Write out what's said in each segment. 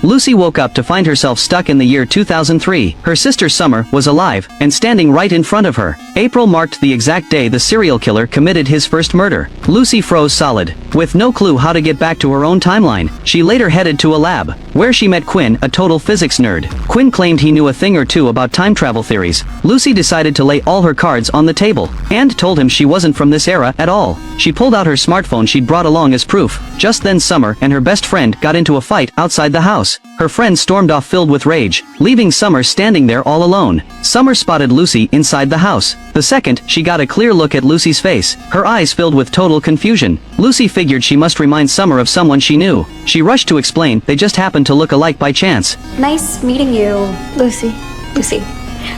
Lucy woke up to find herself stuck in the year 2003. Her sister Summer was alive and standing right in front of her. April marked the exact day the serial killer committed his first murder. Lucy froze solid. With no clue how to get back to her own timeline, she later headed to a lab, where she met Quinn, a total physics nerd. Quinn claimed he knew a thing or two about time travel theories. Lucy decided to lay all her cards on the table, and told him she wasn't from this era at all. She pulled out her smartphone she'd brought along as proof. Just then Summer and her best friend got into a fight outside the house. Her friend stormed off filled with rage, leaving Summer standing there all alone. Summer spotted Lucy inside the house. The second she got a clear look at Lucy's face, her eyes filled with total confusion. Lucy figured she must remind Summer of someone she knew. She rushed to explain they just happened to look alike by chance. Nice meeting you, Lucy. Lucy.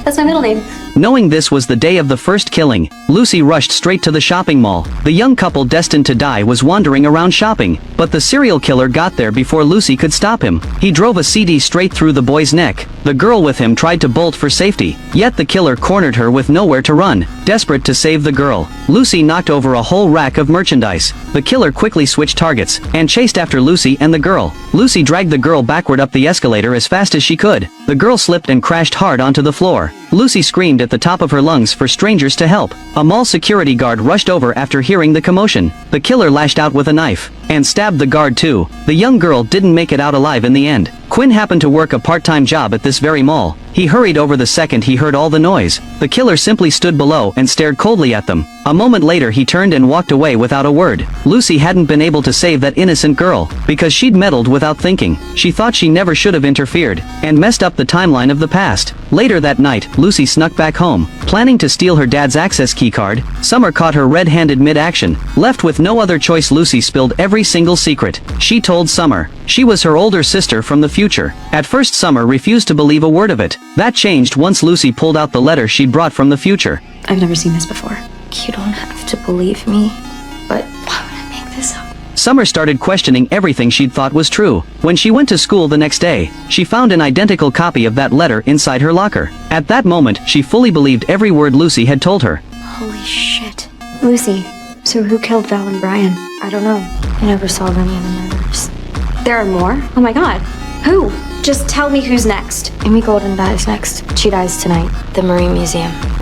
That's my middle name. Knowing this was the day of the first killing, Lucy rushed straight to the shopping mall. The young couple destined to die was wandering around shopping, but the serial killer got there before Lucy could stop him. He drove a CD straight through the boy's neck. The girl with him tried to bolt for safety, yet the killer cornered her with nowhere to run. Desperate to save the girl, Lucy knocked over a whole rack of merchandise. The killer quickly switched targets and chased after Lucy and the girl. Lucy dragged the girl backward up the escalator as fast as she could. The girl slipped and crashed hard onto the floor. Lucy screamed at the top of her lungs for strangers to help. A mall security guard rushed over after hearing the commotion. The killer lashed out with a knife and stabbed the guard too. The young girl didn't make it out alive in the end. Quinn happened to work a part-time job at this very mall. He hurried over the second he heard all the noise. The killer simply stood below and stared coldly at them. A moment later he turned and walked away without a word. Lucy hadn't been able to save that innocent girl, because she'd meddled without thinking. She thought she never should have interfered, and messed up the timeline of the past. Later that night, Lucy snuck back home, planning to steal her dad's access keycard. Summer caught her red-handed mid-action. Left with no other choice, Lucy spilled every single secret. She told Summer she was her older sister from the future. At first Summer refused to believe a word of it. That changed once Lucy pulled out the letter she'd brought from the future. I've never seen this before. You don't have to believe me, but why would I make this up? Summer started questioning everything she'd thought was true. When she went to school the next day, she found an identical copy of that letter inside her locker. At that moment, she fully believed every word Lucy had told her. Holy shit. Lucy, so who killed Val and Brian? I don't know. I never solved any of the murders. There are more? Oh my god. Who? Just tell me who's next. Amy Golden dies next. She dies tonight. The Marine Museum.